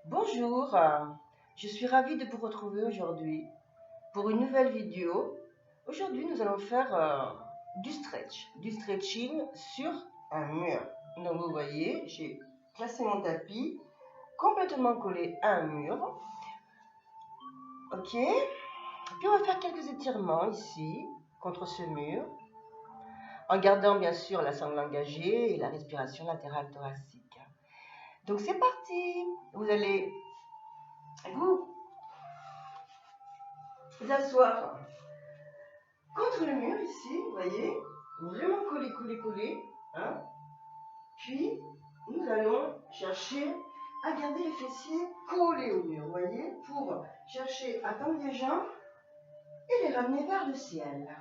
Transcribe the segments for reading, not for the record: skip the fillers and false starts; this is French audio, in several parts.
Bonjour, je suis ravie de vous retrouver aujourd'hui pour une nouvelle vidéo. Aujourd'hui, nous allons faire du stretching sur un mur. Donc, vous voyez, j'ai placé mon tapis complètement collé à un mur. Ok, puis on va faire quelques étirements ici contre ce mur en gardant bien sûr la sangle engagée et la respiration latérale thoracique. Donc, c'est parti. Vous allez vous asseoir contre le mur ici, vous voyez, vraiment collé, hein. Puis, nous allons chercher à garder les fessiers collés au mur, vous voyez, pour chercher à tendre les jambes et les ramener vers le ciel.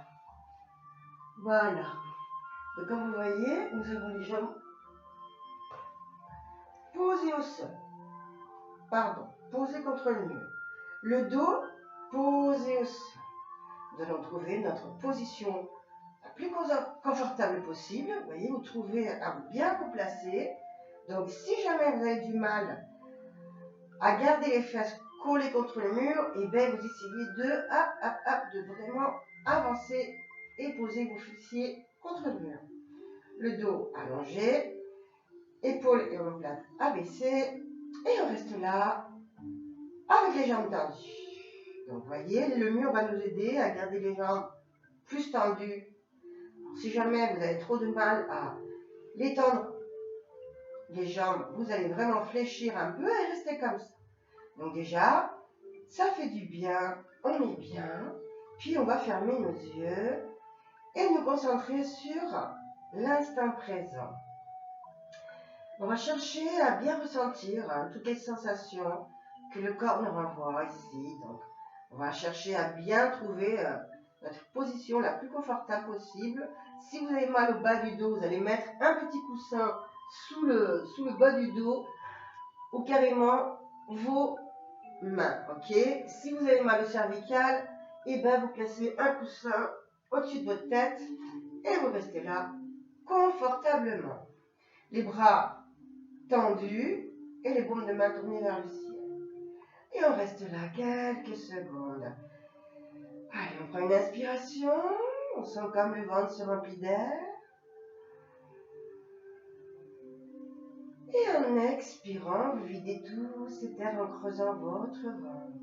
Voilà. Donc, comme vous voyez, nous avons les jambes posées au sol. Posées contre le mur. Le dos posé au sol. Nous allons trouver notre position la plus confortable possible. Vous voyez, vous trouvez à bien vous placer. Donc, si jamais vous avez du mal à garder les fesses collées contre le mur, et bien vous essayez de vraiment avancer et poser vos fessiers contre le mur. Le dos allongé, épaules et omoplates abaissées, et on reste là avec les jambes tendues. Donc, vous voyez, le mur va nous aider à garder les jambes plus tendues. Si jamais vous avez trop de mal à l'étendre les jambes, vous allez vraiment fléchir un peu et rester comme ça. Donc déjà, ça fait du bien, on est bien, puis on va fermer nos yeux et nous concentrer sur l'instant présent. On va chercher à bien ressentir toutes les sensations que le corps nous renvoie ici. Donc, on va chercher à bien trouver notre position la plus confortable possible. Si vous avez mal au bas du dos, vous allez mettre un petit coussin sous le bas du dos ou carrément vos mains. Ok. Si vous avez mal au cervical, vous placez un coussin au-dessus de votre tête et vous restez là confortablement. Les bras tendus et les paumes de main tournées vers le ciel. Et on reste là quelques secondes. Allez, on prend une inspiration. On sent comme le ventre se remplit d'air. Et en expirant, vous videz tout cet air en creusant votre ventre.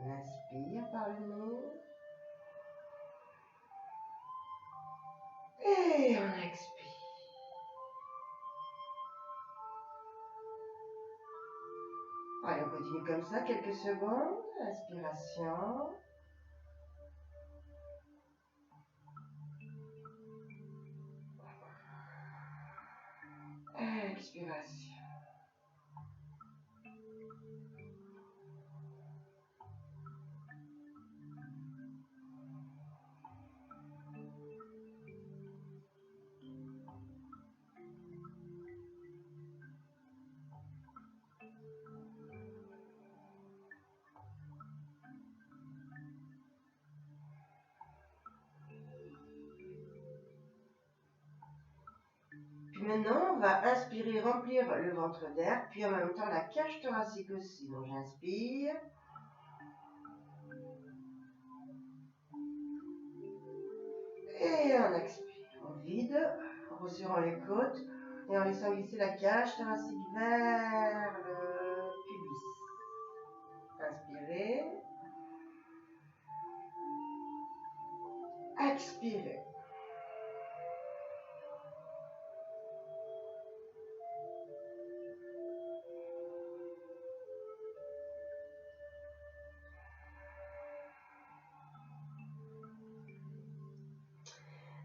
On inspire par le nez. Et on expire. Allez, on continue comme ça quelques secondes. Inspiration. Expiration. Puis maintenant, on va inspirer, remplir le ventre d'air, puis en même temps la cage thoracique aussi. Donc j'inspire. Et on expire. On vide, en resserrant les côtes et en laissant glisser la cage thoracique vers le pubis. Inspirez. Expirez.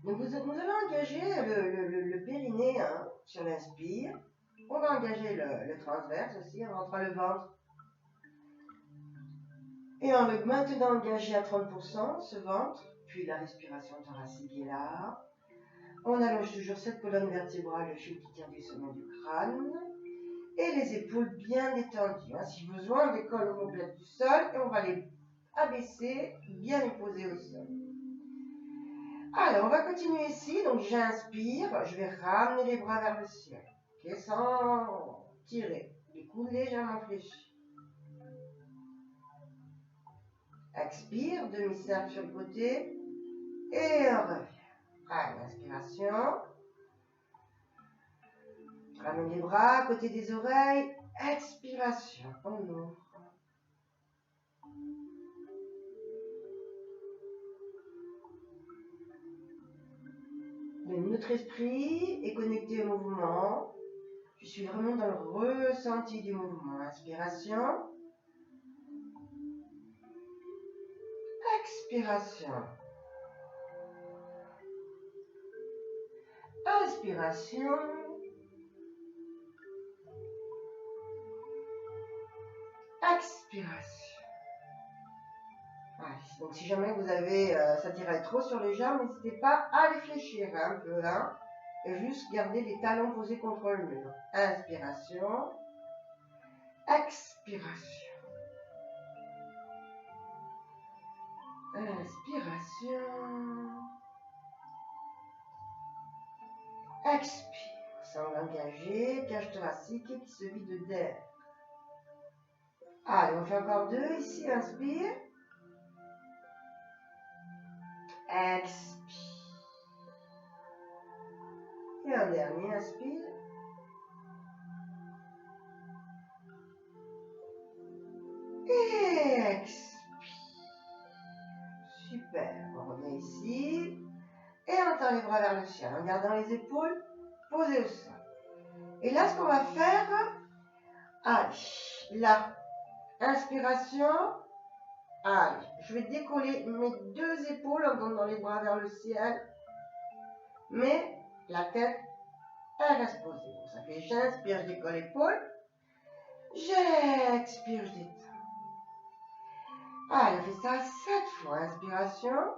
Donc nous allons engager le périnée sur l'inspire. On va engager le transverse aussi en rentrant le ventre. Et en le maintenant engagé à 30%, ce ventre, puis la respiration thoracique est là. On allonge toujours cette colonne vertébrale, le fil qui tient du sommet du crâne. Et les épaules bien détendues. Hein. Si besoin, on décolle l'omoplate du sol et on va les abaisser, bien les poser au sol. Alors, on va continuer ici. Donc, j'inspire. Je vais ramener les bras vers le ciel. Okay, sans tirer. Les coudes légèrement fléchis. Expire. Demi-cercle sur le côté. Et on revient. Allez, inspiration. Ramène les bras à côté des oreilles. Expiration. On ouvre. Notre esprit est connecté au mouvement. Je suis vraiment dans le ressenti du mouvement. Inspiration. Expiration. Inspiration. Expiration. Voilà. Donc si jamais vous avez, ça tiraille trop sur les jambes, n'hésitez pas à les fléchir un peu, hein, et juste garder les talons posés contre le mur. Inspiration. Expiration. Inspiration. Expire. Sangle engagé, cage thoracique qui se vide d'air. Allez, on fait encore 2 ici. Inspire. Expire. Et un dernier, inspire. Et expire. Super. On revient ici. Et on tend les bras vers le ciel en gardant les épaules posées au sol. Et là, ce qu'on va faire, allez, là, inspiration. Allez, je vais décoller mes 2 épaules en tendant les bras vers le ciel. Mais la tête, elle reste posée. Donc ça fait j'inspire, je décolle l'épaule. J'expire, je détends. Allez, on fait ça 7 fois. Inspiration.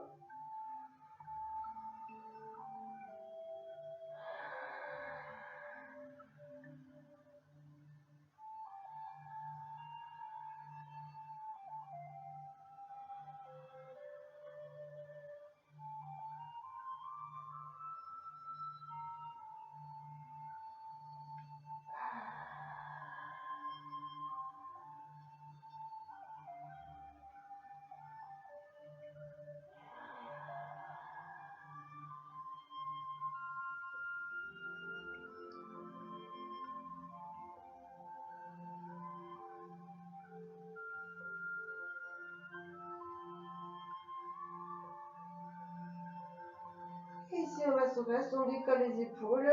Ici, on reste au reste, on décolle les épaules,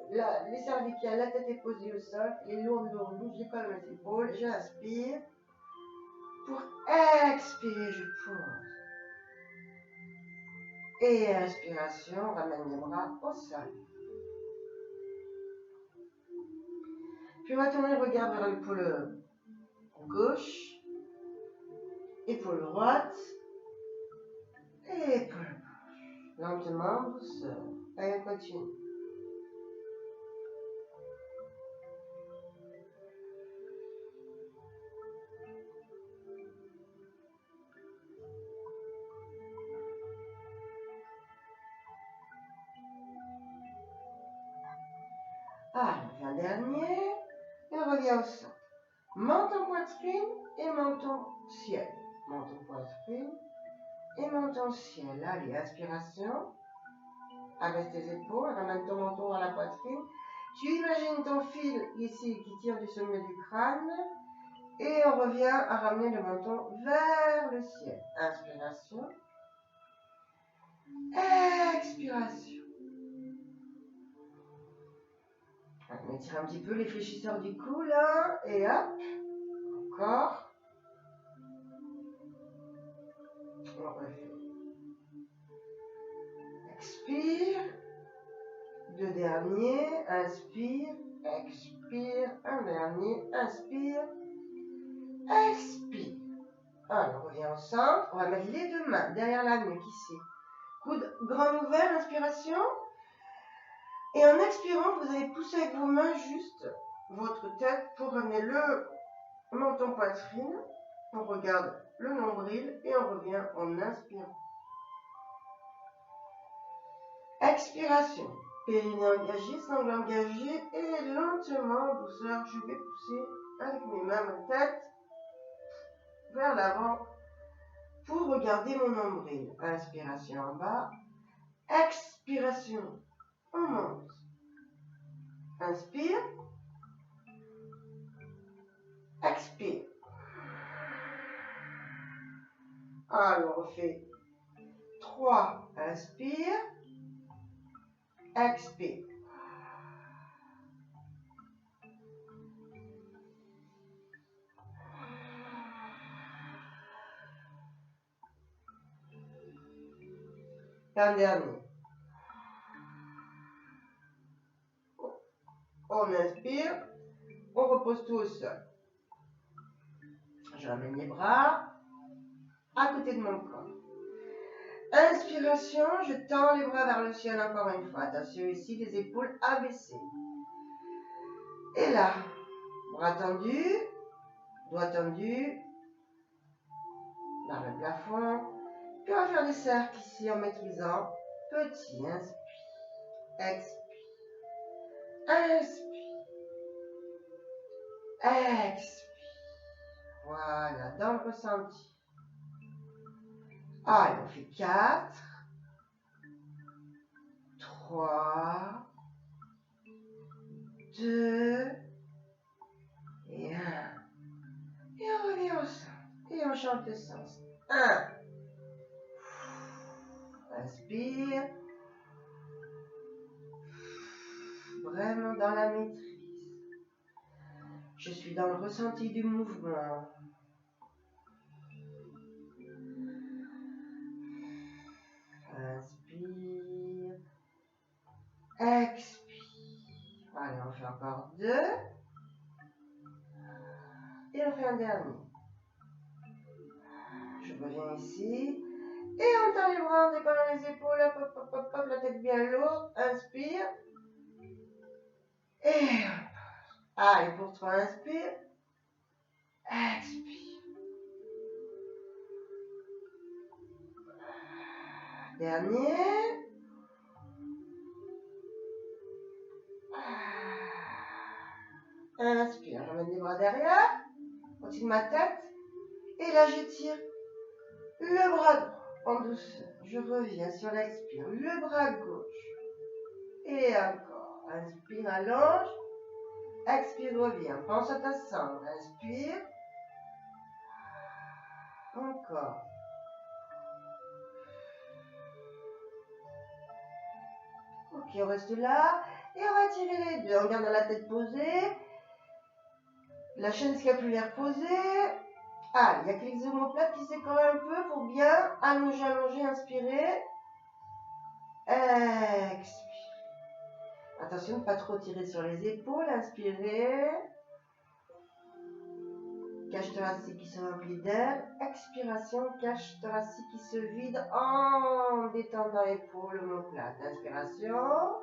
les cervicales, la tête est posée au sol, les lourdes, je décolle mes épaules, j'inspire. Pour expirer, je pose. Et inspiration, on ramène les bras au sol. Puis on va tourner le regard vers l'épaule gauche, épaule droite, et épaule gauche. Lentement, douceur. Allez, on continue. Allez, on fait un dernier. Et on revient au centre. Menton poitrine et menton ciel. Menton poitrine et menton ciel. Allez, inspiration. Abaisse tes épaules, ramène ton menton à la poitrine. Tu imagines ton fil ici qui tire du sommet du crâne. Et on revient à ramener le menton vers le ciel. Inspiration. Expiration. On étire un petit peu les fléchisseurs du cou là. Et hop. Encore. On refait. Expire. 2 derniers. Inspire. Expire. Un dernier. Inspire. Expire. Alors, on revient au centre. On va mettre les 2 mains derrière la nuque ici. Coude grand ouvert. Inspiration. Et en expirant, vous allez pousser avec vos mains juste votre tête pour ramener le menton poitrine. On regarde le nombril et on revient en inspirant. Expiration. Périnée engagé, sangle engagé et lentement, en douceur, je vais pousser avec mes mains ma tête vers l'avant pour regarder mon nombril. Inspiration en bas. Expiration. On monte. Inspire. Expire. Alors, on refait 3. Inspire. Expire. Un dernier. On inspire. On repose tout au sol. Je ramène les bras à côté de mon corps. Inspiration, je tends les bras vers le ciel encore une fois. Attention ici, les épaules abaissées. Et là, bras tendus, doigts tendus, vers le plafond. Puis on va faire des cercles ici en maîtrisant. Petit, inspire, expire, inspire, expire. Voilà, dans le ressenti. Allez, on fait 4, 3, 2 et 1. Et on revient au centre. Et on change de sens. 1. Inspire. Vraiment dans la maîtrise. Je suis dans le ressenti du mouvement. Inspire. Expire. Allez, on fait encore 2. Et on fait un dernier. Je reviens ici. Et on tend les bras en décollant les épaules. Hop, hop, hop, hop, hop, la tête bien lourde. Inspire. Et allez, pour 3, inspire. Expire. Dernier. Inspire, j'emmène les bras derrière, au-dessus de ma tête. Et là, j'étire le bras droit en douceur. Je reviens sur l'expire, le bras gauche. Et encore. Inspire, allonge. Expire, reviens. Pense à ta sangle. Inspire. Encore. Ok, on reste là. Et on va tirer les deux. On garde la tête posée. La chaîne scapulaire posée. Allez, il y a que les omoplates qui s'écorent un peu pour bien allonger, allonger, inspirer. Expire. Attention de ne pas trop tirer sur les épaules. Inspirez. Cage thoracique qui se remplit d'air. Expiration, cage thoracique qui se vide en détendant l'épaule, omoplate. Inspiration.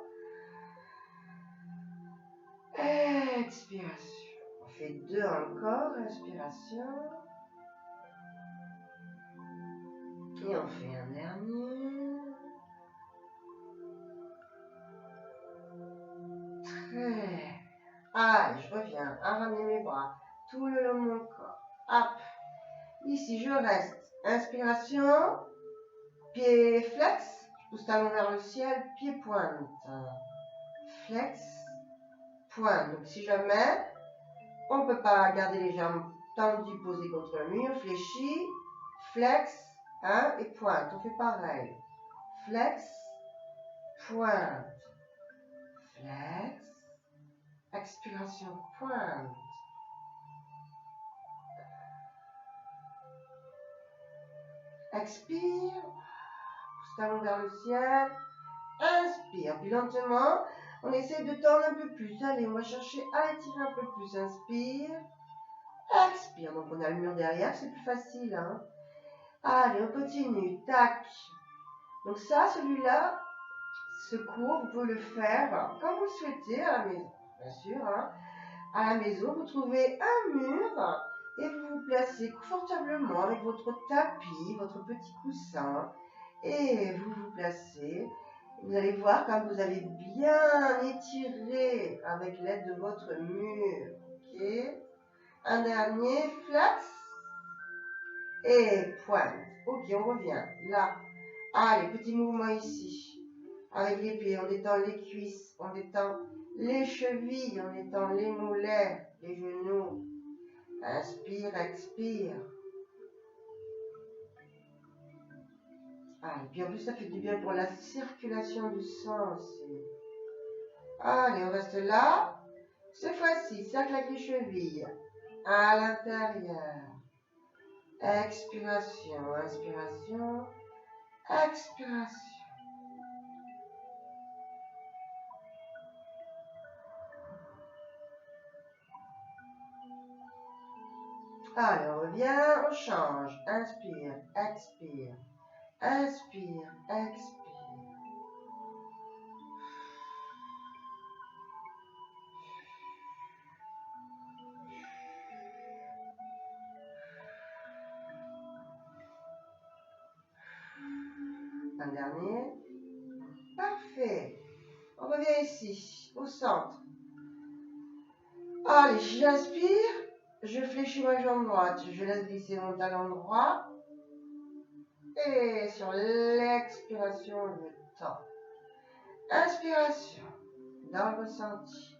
Expiration. On fait 2 encore. Inspiration. Et on fait un dernier. Très. Allez, je reviens à ramener mes bras tout le long de mon corps. Hop. Ici, je reste. Inspiration. Pied flex. Je pousse talon vers le ciel. Pied pointe. Flex. Pointe. Donc, si jamais on ne peut pas garder les jambes tendues, posées contre le mur, fléchis. Flex. Hein, et pointe. On fait pareil. Flex. Pointe. Flex. Expiration. Pointe. Expire. Pousse talon vers le ciel. Inspire. Puis lentement, on essaie de tendre un peu plus. Allez, on va chercher à étirer un peu plus. Inspire. Expire. Donc on a le mur derrière, c'est plus facile. Hein. Allez, on continue. Tac. Donc ça, celui-là, ce cours, vous pouvez le faire quand vous le souhaitez à la maison. Bien sûr. Hein. À la maison, vous trouvez un mur et vous vous placez confortablement avec votre tapis, votre petit coussin et vous vous placez. Vous allez voir quand vous avez bien étiré avec l'aide de votre mur. Ok. Un dernier, flex et pointe. Ok, on revient. Là. Allez, petit mouvement ici. Avec les pieds, on détend les cuisses, on détend les chevilles, on détend les mollets, les genoux. Inspire, expire. Allez, puis en plus, ça fait du bien pour la circulation du sang aussi. Allez, on reste là. Cette fois-ci, cercle avec les chevilles. À l'intérieur. Expiration, inspiration, expiration. Allez, on revient, on change. Inspire, expire. Inspire, expire. Un dernier. Parfait. On revient ici, au centre. Allez, j'inspire. Je fléchis ma jambe droite. Je laisse glisser mon talon droit. Et sur l'expiration, je tends. Inspiration. Dans le ressenti.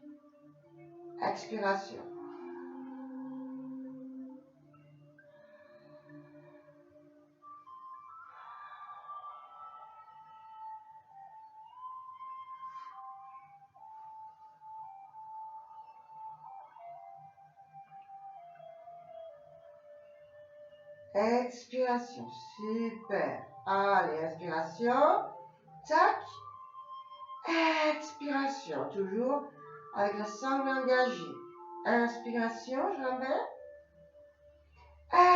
Expiration. Expiration. Super. Allez, inspiration. Tac. Expiration. Toujours avec la sangle engagée. Inspiration, je ramène.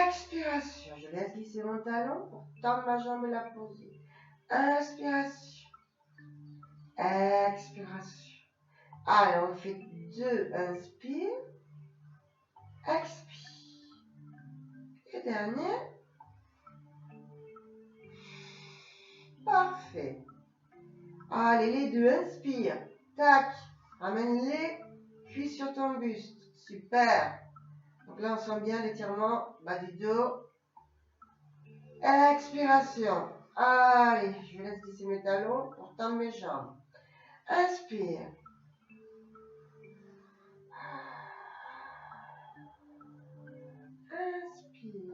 Expiration. Je laisse glisser mon talon pour tendre ma jambe et la poser. Inspiration. Expiration. Allez, on fait 2. Inspire. Expire. Et dernier. Parfait. Allez, les deux. Inspire. Tac. Ramène les cuisses sur ton buste. Super. Donc là, on sent bien l'étirement bas du dos. Expiration. Allez, je laisse glisser mes talons pour tendre mes jambes. Inspire. Inspire.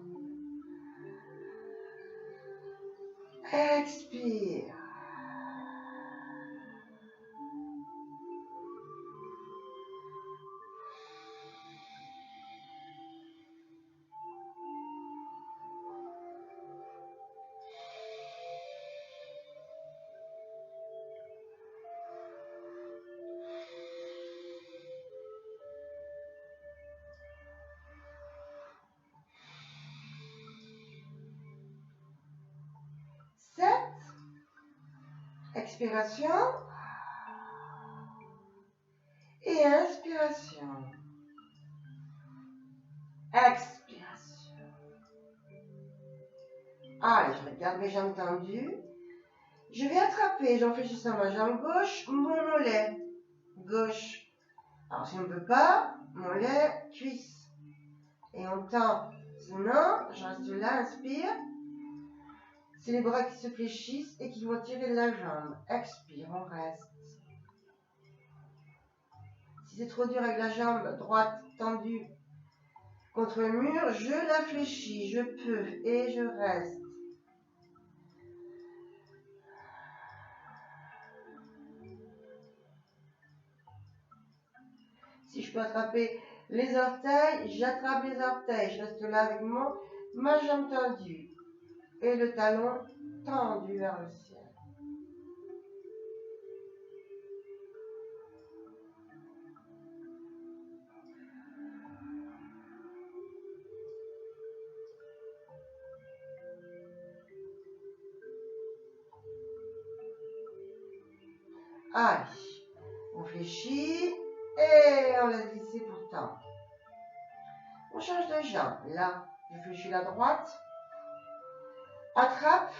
Expire. Expiration et inspiration. Expiration. Allez, je regarde mes jambes tendues. Je vais attraper, j'en fléchissant ma jambe gauche, mon mollet gauche. Alors si on ne peut pas, mollet, cuisse. Et on tend. Sinon, je reste là, inspire. C'est les bras qui se fléchissent et qui vont tirer de la jambe. Expire, on reste. Si c'est trop dur avec la jambe droite tendue contre le mur, je la fléchis, je peux et je reste. Si je peux attraper les orteils, j'attrape les orteils. Je reste là avec ma jambe tendue et le talon tendu vers le ciel. Allez, on fléchit et on laisse glisser pour temps. On change de jambe. Là, je fléchis la droite. Attrape.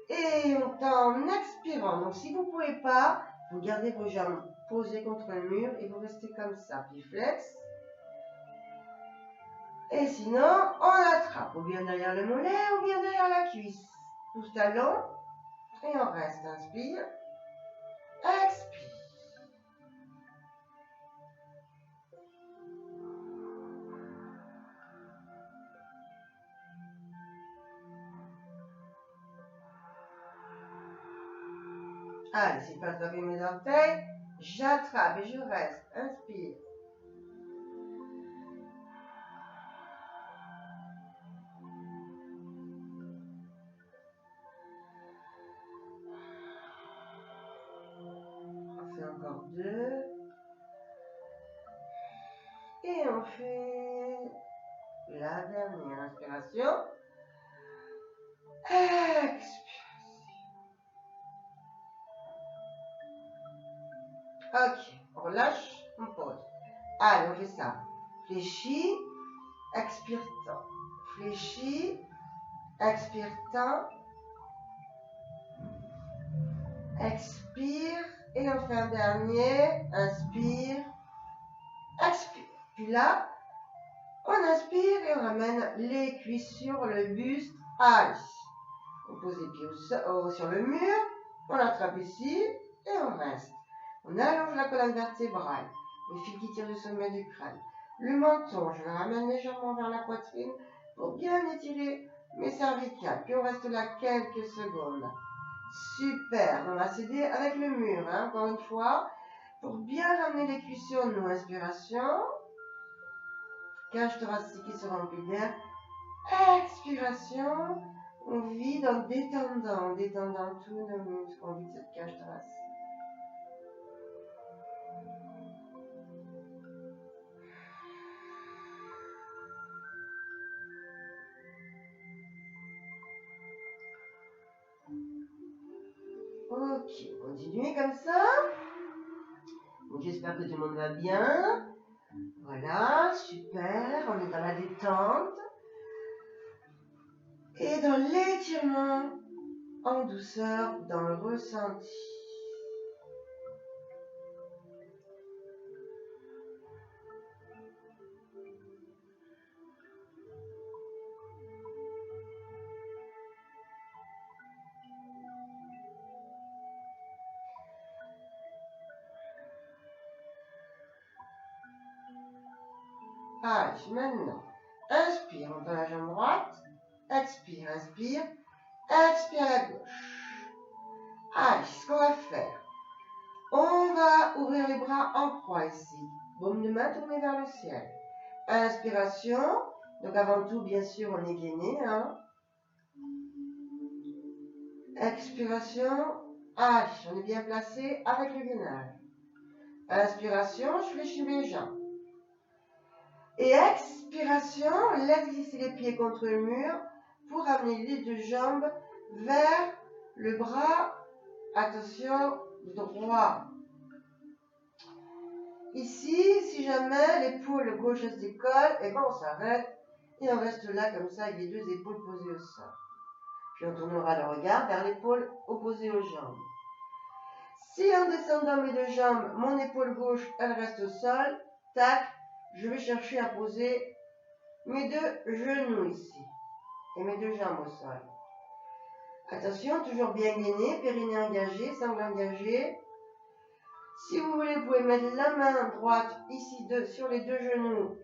Et en expirant. Donc, si vous ne pouvez pas, vous gardez vos jambes posées contre le mur et vous restez comme ça. Puis flex. Et sinon, on attrape. Ou bien derrière le mollet, ou bien derrière la cuisse. Pousse talon. Et on reste. Inspire. Expire. Allez, c'est pas de mes orteils. J'attrape et je reste. Inspire. On fait encore 2. Et on fait la dernière inspiration. Expiration. Ok, on relâche, on pose. Allez, on fait ça. Fléchis, expire temps. Fléchis, expire temps. Expire. Et on fait un dernier. Inspire, expire. Puis là, on inspire et on ramène les cuisses sur le buste. Allez. On pose les pieds sur le mur. On attrape ici et on reste. On allonge la colonne vertébrale. Les fils qui tirent le sommet du crâne. Le menton, je le ramène légèrement vers la poitrine pour bien étirer mes cervicales. Puis on reste là quelques secondes. Super. On va s'aider avec le mur, hein, encore une fois, pour bien ramener les cuisses sur nous. Inspiration. Cage thoracique qui se remplit d'air. Expiration. On vide en détendant tous nos muscles. On vide cette cage thoracique. Ok, continuez comme ça. Donc j'espère que tout le monde va bien. Voilà, super. On est dans la détente. Et dans l'étirement, en douceur, dans le ressenti. Allez, maintenant, inspire, on donne la jambe droite. Expire, inspire. Expire à gauche. Allez, ce qu'on va faire, on va ouvrir les bras en croix ici. Baume de main tournée vers le ciel. Inspiration. Donc avant tout, bien sûr, on est gainé. Hein. Expiration. Allez, on est bien placé avec le gainage. Inspiration, je fléchis mes jambes. Et expiration, laisse glisser les pieds contre le mur pour amener les deux jambes vers le bras. Attention, droit. Ici, si jamais l'épaule gauche se décolle, et ben on s'arrête et on reste là comme ça avec les deux épaules posées au sol. Puis on tournera le regard vers l'épaule opposée aux jambes. Si en descendant mes deux jambes, mon épaule gauche, elle reste au sol, tac, je vais chercher à poser mes deux genoux ici et mes deux jambes au sol. Attention, toujours bien gainé, périnée engagé, sangle engagé. Si vous voulez, vous pouvez mettre la main droite ici sur les deux genoux.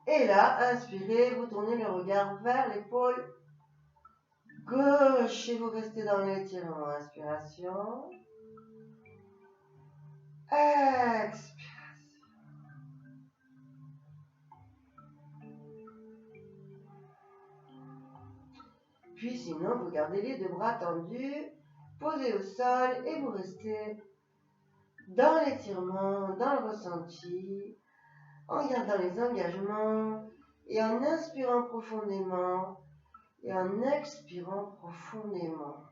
Et là, inspirez, vous tournez le regard vers l'épaule gauche et vous restez dans l'étirement. Inspiration. Expiration. Puis sinon, vous gardez les deux bras tendus, posés au sol et vous restez dans l'étirement, dans le ressenti, en gardant les engagements et en inspirant profondément et en expirant profondément.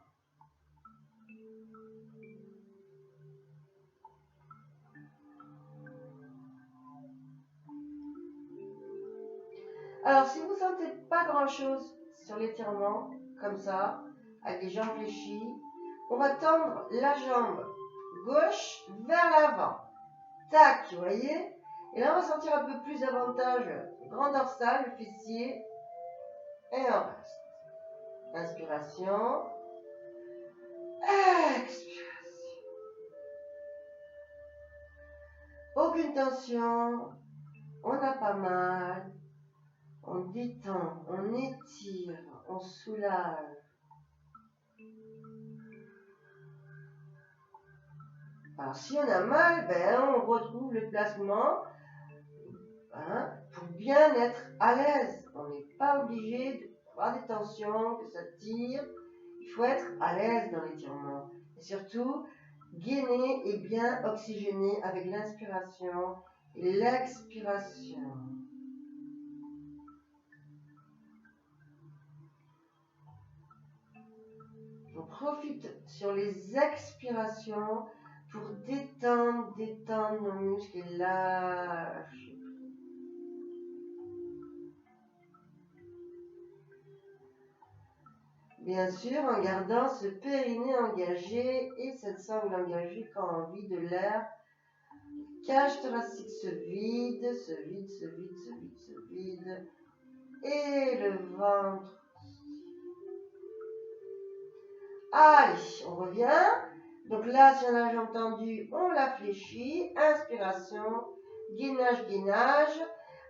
Alors, si vous ne sentez pas grand-chose sur l'étirement, comme ça, avec les jambes fléchies, on va tendre la jambe gauche vers l'avant. Tac, vous voyez? Et là, on va sentir un peu plus davantage grand dorsal, le fessier. Et on reste. Inspiration. Expiration. Aucune tension. On n'a pas mal. On détend, on étire, on soulage. Alors, si on a mal, on retrouve le placement pour bien être à l'aise. On n'est pas obligé d'avoir des tensions, que ça tire. Il faut être à l'aise dans l'étirement. Et surtout, gainer et bien oxygéner avec l'inspiration et l'expiration. On profite sur les expirations pour détendre nos muscles et lâcher. Bien sûr, en gardant ce périnée engagé et cette sangle engagée quand on envie de l'air. Cage thoracique se vide, se vide, se vide, se vide, se vide. Et le ventre. Allez, on revient. Donc là, si on a la jambe tendue, on la fléchit. Inspiration, gainage, gainage.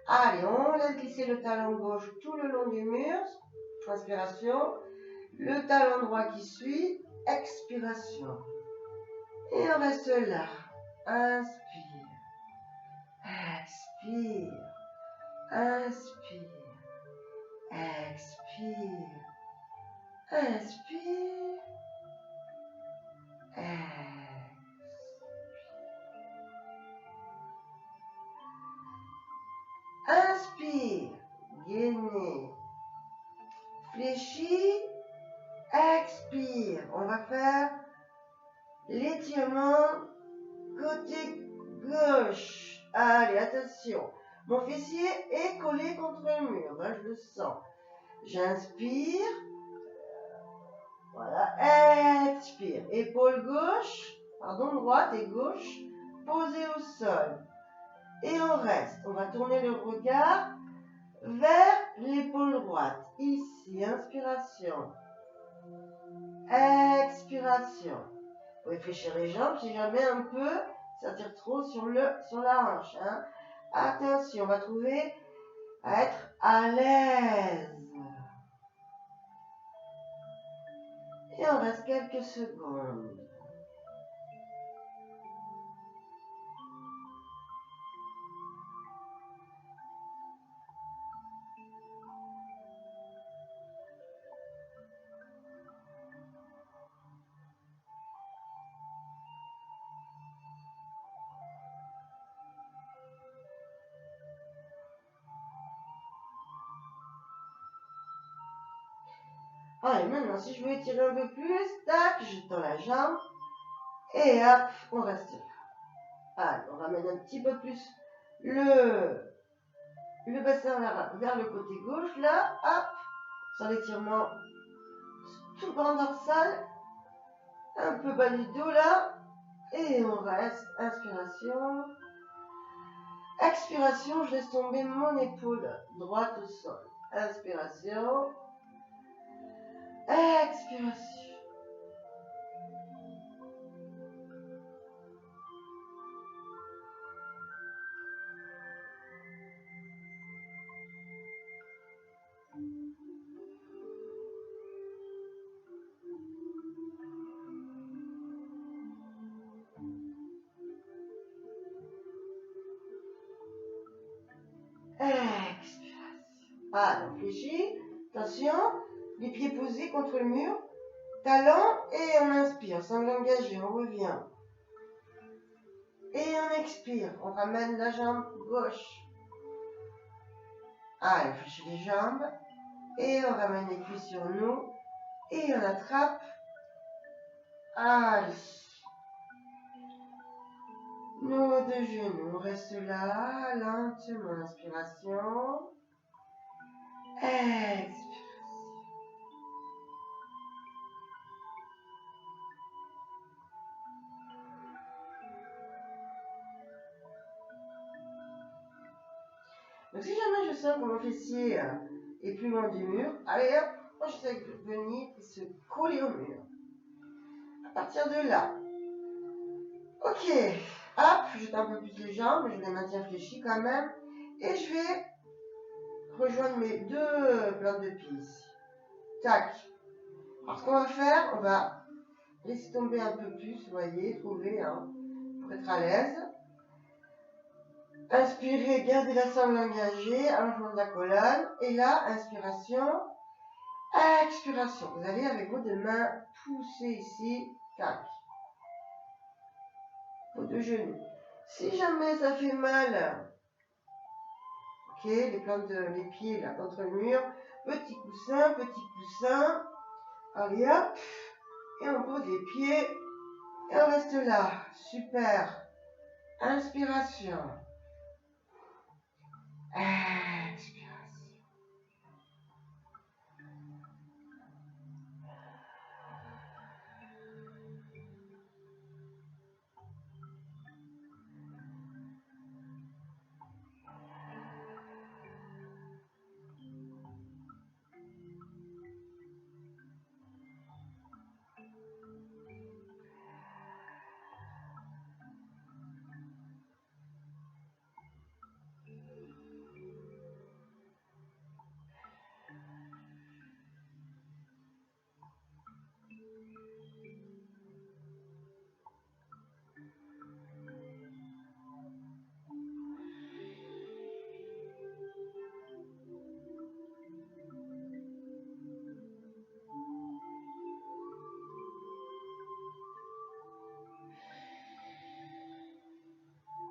Allez, on laisse glisser le talon gauche tout le long du mur. Inspiration. Le talon droit qui suit. Expiration. Et on reste là. Inspire. Expire. Inspire. Expire. Inspire. Inspire, gainez, fléchis, expire. On va faire l'étirement côté gauche. Allez, attention. Mon fessier est collé contre le mur, je le sens. J'inspire. Voilà, expire. Épaule gauche, droite et gauche, posée au sol. Et on reste. On va tourner le regard vers l'épaule droite. Ici, inspiration. Expiration. Vous pouvez fléchir les jambes si jamais un peu ça tire trop sur la hanche. Attention, on va trouver à être à l'aise. Et on reste quelques secondes. Allez, maintenant, si je veux étirer un peu plus, tac, je tends la jambe. Et hop, on reste là. Allez, on ramène un petit peu plus le bassin vers le côté gauche, là, hop, sur l'étirement tout grand dorsal, un peu bas du dos, là, et on reste, inspiration, expiration, je laisse tomber mon épaule droite au sol, inspiration, expiration. Expiration. Allez, on fléchit. Attention, les pieds posés contre le mur. Talon et on inspire, sans l'engager, on revient. Et on expire, on ramène la jambe gauche. Allez, on fléchit les jambes. Et on ramène les cuisses sur nous. Et on attrape. Allez. Nos deux genoux, on reste là, lentement, inspiration. Expiration. Donc si jamais je sens que mon fessier est plus loin du mur, allez hop, moi je sais venir et se coller au mur. À partir de là, ok, hop, je tends un peu plus les jambes, mais je les maintiens fléchies quand même. Et je vais rejoindre mes deux plantes de pied ici. Tac. Alors ce qu'on va faire, on va laisser tomber un peu plus, vous voyez, trouver, pour être à l'aise. Inspirez, gardez la sangle engagée, allongement de la colonne. Et là, inspiration, expiration. Vous allez avec vos deux mains pousser ici, tac. Vos deux genoux. Si jamais ça fait mal, ok, les plantes les pieds là contre le mur, petit coussin. Allez hop, et on pose les pieds et on reste là. Super. Inspiration. Expiration.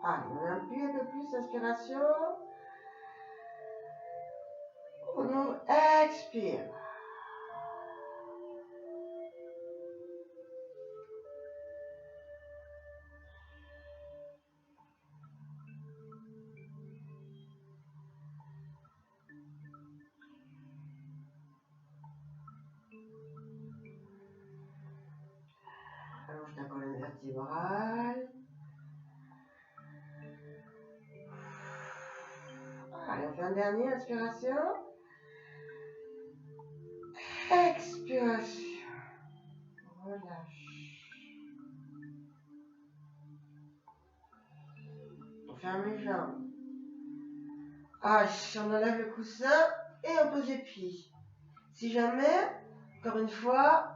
Allez, on appuie un peu plus, inspiration. On ouvre, expire. Allonge ta colonne vertébrale. Allez, on fait un dernier, inspiration. Expiration. Relâche. On ferme les jambes. On enlève le coussin et on pose les pieds. Si jamais, encore une fois,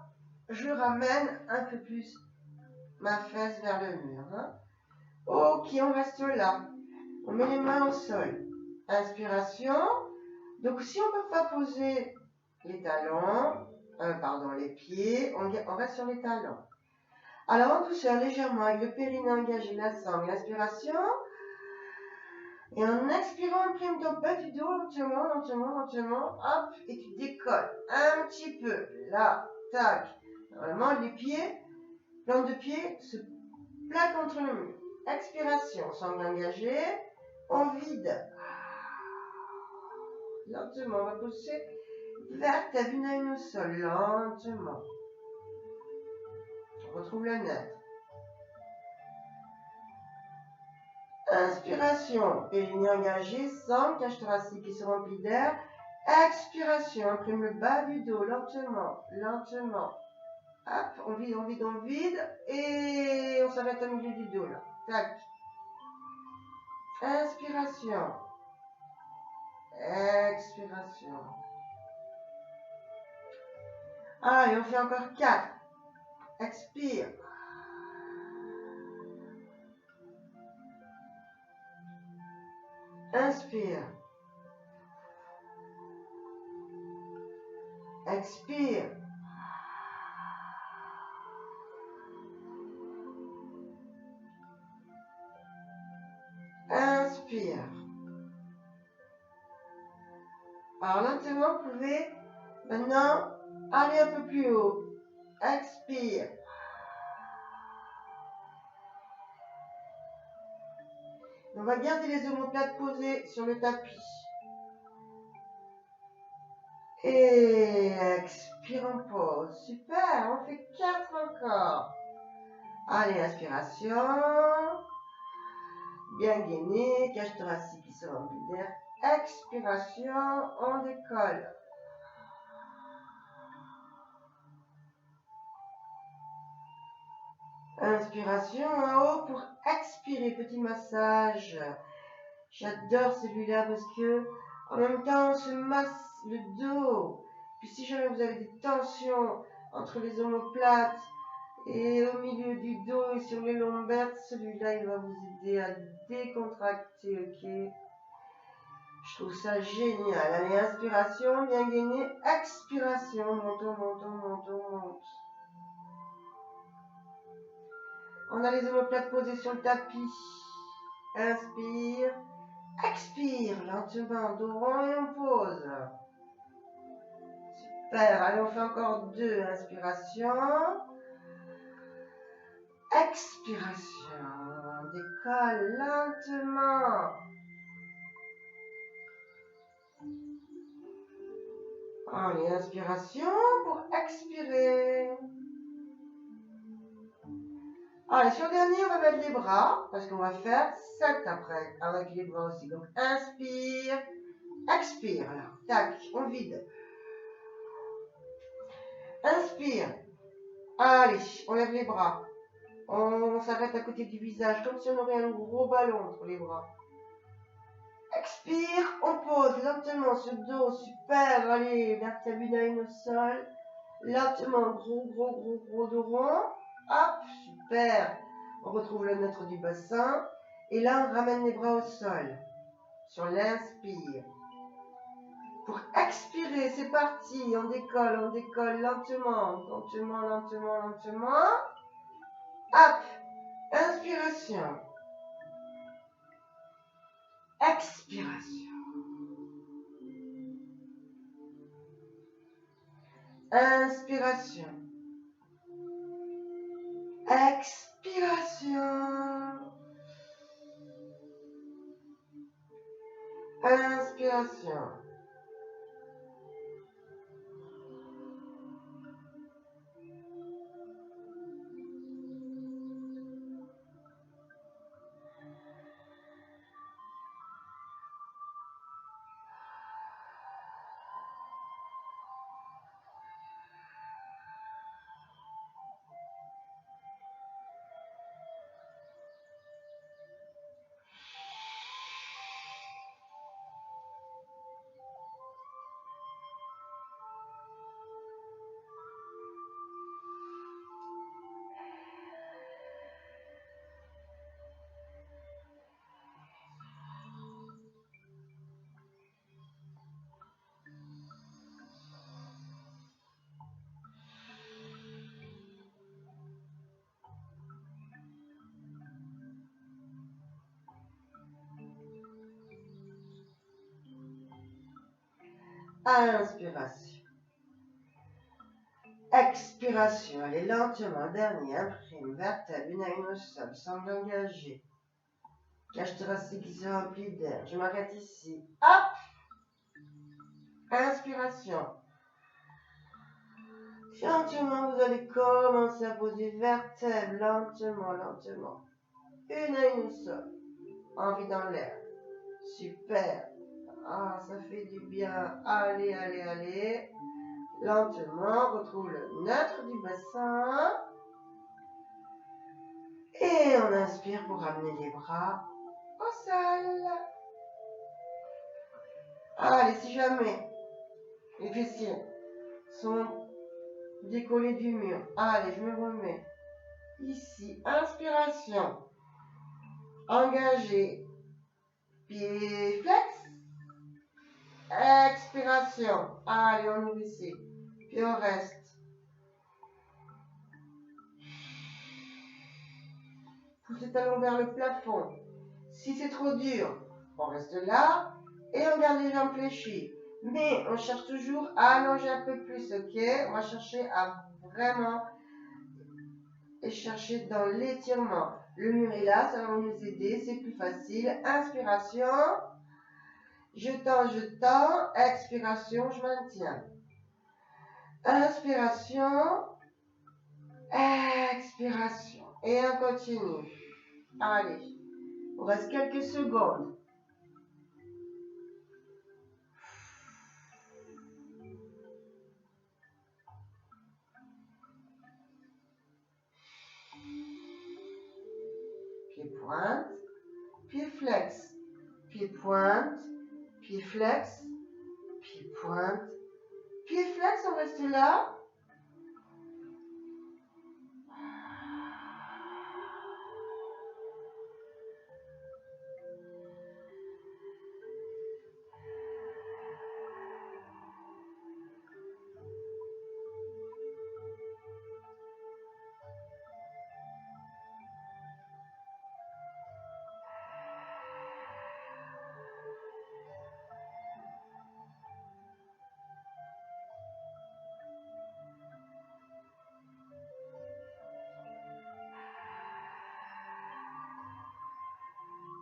je ramène un peu plus ma fesse vers le mur. Ok, on reste là. On met les mains au sol. Inspiration. Donc si on ne peut pas poser les talons, les pieds, on reste sur les talons. Alors en douceur, légèrement, avec le périnée engagé, la sangle, l'inspiration. Et en expirant, on prime ton bas du dos, lentement, hop, et tu décolles un petit peu. Là, tac. Normalement, les pieds, plante de pied, se plaquent contre le mur. Expiration, sangle engagée, on vide. Lentement, on va pousser vers ta vinaine au sol, lentement. On retrouve le net. Inspiration, périnée engagé, sangle, cage thoracique qui se remplit d'air. Expiration, imprime le bas du dos, lentement. Hop, on vide. Et on s'arrête au milieu du dos, là. Tac. Inspiration. Expiration. Et on fait encore 4. Expire. Inspire. Expire. Inspire. Alors lentement, vous pouvez maintenant aller un peu plus haut. Expire. On va garder les omoplates posées sur le tapis. Et expire, on pose. Super, on fait 4 encore. Allez, inspiration. Bien gainé, cage thoracique qui se remplit d'air. Expiration, on décolle. Inspiration en haut pour expirer, petit massage. J'adore celui-là parce que en même temps on se masse le dos. Puis si jamais vous avez des tensions entre les omoplates et au milieu du dos et sur les lombaires, celui-là il va vous aider à décontracter, ok? Je trouve ça génial. Allez, inspiration, bien gainé, expiration, montons, montons, montons, montons. On a les omoplates posées sur le tapis. Inspire, expire, lentement, dos rond et on pose. Super, allez, on fait encore 2 inspirations. Expiration, on décolle lentement. Allez, inspiration pour expirer. Allez, sur le dernier, on va mettre les bras, parce qu'on va faire 7 après, avec les bras aussi. Donc, inspire, expire. Alors, tac, on vide. Inspire. Allez, on lève les bras. On s'arrête à côté du visage, comme si on aurait un gros ballon entre les bras. Expire, on pose lentement sur le dos, super. Allez, vertébrale au sol. Lentement, gros dos rond. Hop, super. On retrouve le neutre du bassin. Et là, on ramène les bras au sol. Sur l'inspire. Pour expirer, c'est parti. On décolle lentement. Lentement. Hop. Inspiration. Expiration. Inspiration. Expiration. Inspiration. Inspiration. Expiration. Allez, lentement. Dernier. Imprime. Vertèbre. Une à une au sol. Semble engagé. Cage thoracique qui se remplit d'air. Je m'arrête ici. Hop. Inspiration. Gentiment, vous allez commencer à poser vertèbre. Lentement. Une à une au sol. Envie dans l'air. Super. Ah, ça fait du bien. Allez. Lentement, retrouve le neutre du bassin. Et on inspire pour ramener les bras au sol. Allez, si jamais les fessiers sont décollés du mur, allez, je me remets ici. Inspiration. Engagé. Pied flex. Expiration. Allez, on ouvre ici. Puis on reste. Poussez talons vers le plafond. Si c'est trop dur, on reste là et on garde les jambes fléchies. Mais on cherche toujours à allonger un peu plus, ok? On va chercher à vraiment chercher dans l'étirement. Le mur est là, ça va nous aider, c'est plus facile. Inspiration. Je tends. Expiration, je maintiens. Inspiration. Expiration. Et on continue. Allez, on reste quelques secondes. Pied pointe, pied flex, pied pointe, pied flex, pied pointe, pied flex, on reste là.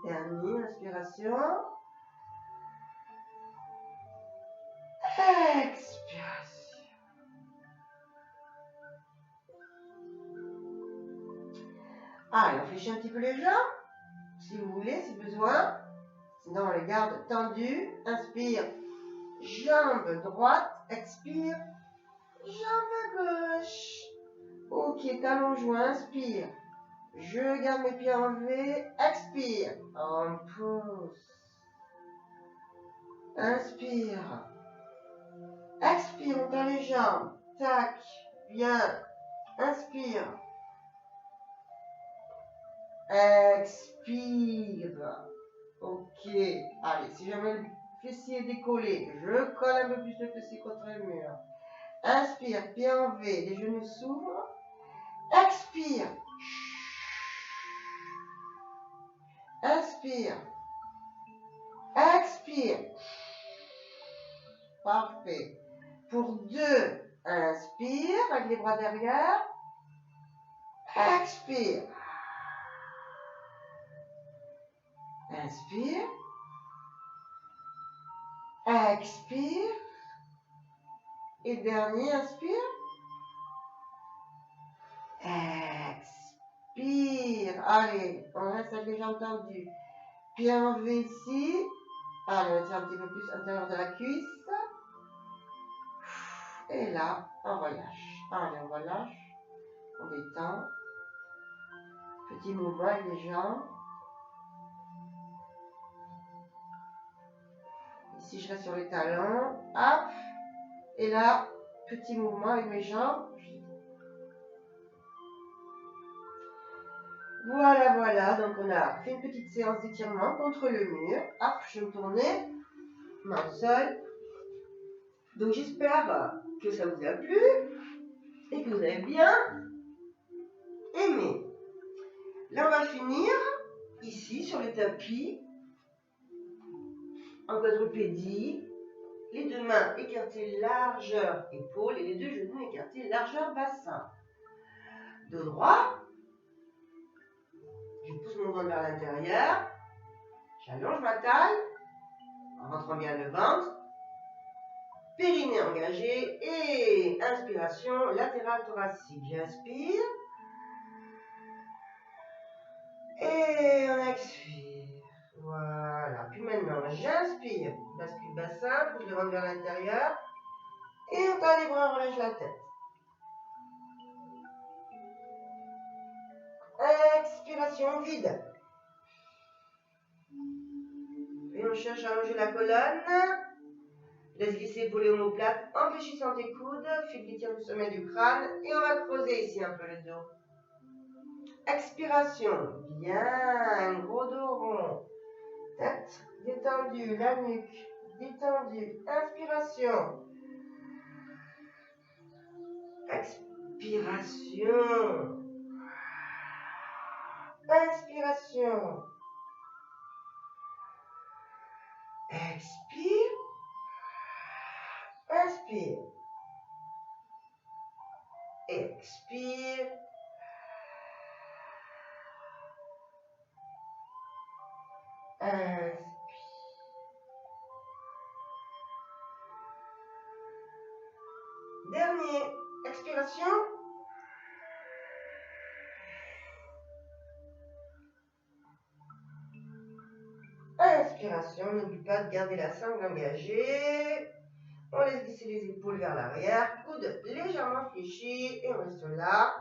Dernière inspiration. Expiration. Allez, on fléchit un petit peu les jambes, si vous voulez, si besoin. Sinon, on les garde tendues. Inspire, jambe droite. Expire, jambe gauche. Ok, talon joint. Inspire. Je garde mes pieds en V. Expire. On pousse. Inspire. Expire, on tend les jambes. Tac. Bien. Inspire. Expire. Ok. Allez, si jamais le fessier est décollé, je colle un peu plus le fessier contre le mur. Inspire, pied en V, les genoux s'ouvrent. Expire. Inspire. Expire. Parfait. Pour 2, inspire avec les bras derrière. Expire. Inspire. Expire. Et dernier, inspire. Expire. Allez, on reste avec les jambes tendues. Pied en V ici. Allez, on tire un petit peu plus à l'intérieur de la cuisse. Et là, on relâche. Allez, on relâche. On détend. Petit mouvement avec les jambes. Ici, je reste sur les talons. Hop. Et là, petit mouvement avec mes jambes. Voilà, voilà. Donc, on a fait une petite séance d'étirement contre le mur. Hop, je vais me tourner. Main au sol. Donc, j'espère que ça vous a plu et que vous avez bien aimé. Là, on va finir ici sur le tapis en quadrupédie. Les deux mains écartées largeur épaule et les deux genoux écartés largeur bassin. Dos droit. Je pousse mon ventre vers l'intérieur. J'allonge ma taille en rentrant bien le ventre. Périnée engagé et inspiration latérale thoracique. J'inspire et on expire. Voilà. Puis maintenant, j'inspire. Bascule bassin, pousse le ventre vers l'intérieur et on tend les bras, on relâche la tête. Expiration vide. Et on cherche à allonger la colonne. Laisse glisser pour les omoplates en fléchissant tes coudes. Fil qui tire le sommet du crâne. Et on va creuser ici un peu le dos. Expiration. Bien. Gros dos rond. Tête détendue. La nuque détendue. Inspiration. Expiration. Inspiration. Expire. Inspire. Expire. Inspire. Dernier, expiration. Inspiration, n'oublie pas de garder la sangle engagée. On laisse glisser les épaules vers l'arrière, coude légèrement fléchi et on reste là.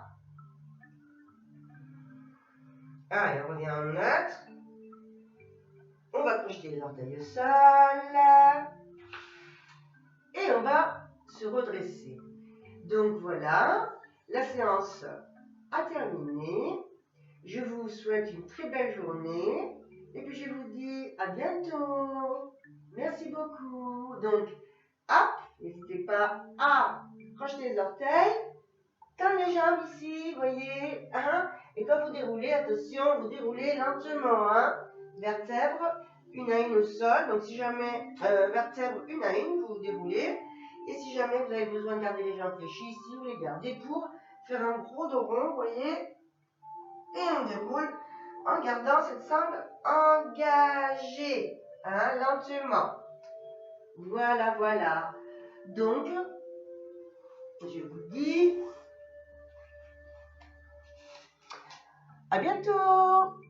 Allez, on revient en neutre. On va projeter les orteils au sol. Et on va se redresser. Donc voilà, la séance a terminé. Je vous souhaite une très belle journée. Et puis je vous dis à bientôt. Merci beaucoup. Donc, hop, n'hésitez pas à projeter les orteils. Comme les jambes ici, voyez. Hein? Et quand vous déroulez, attention, vous déroulez lentement. Hein? Vertèbres, une à une au sol. Donc si jamais, vertèbres, une à une, vous déroulez. Et si jamais vous avez besoin de garder les jambes fléchies ici, vous les gardez pour faire un gros dos rond, voyez. Et on déroule en gardant cette sangle engagée, hein, lentement. Voilà, voilà. Donc, je vous dis à bientôt.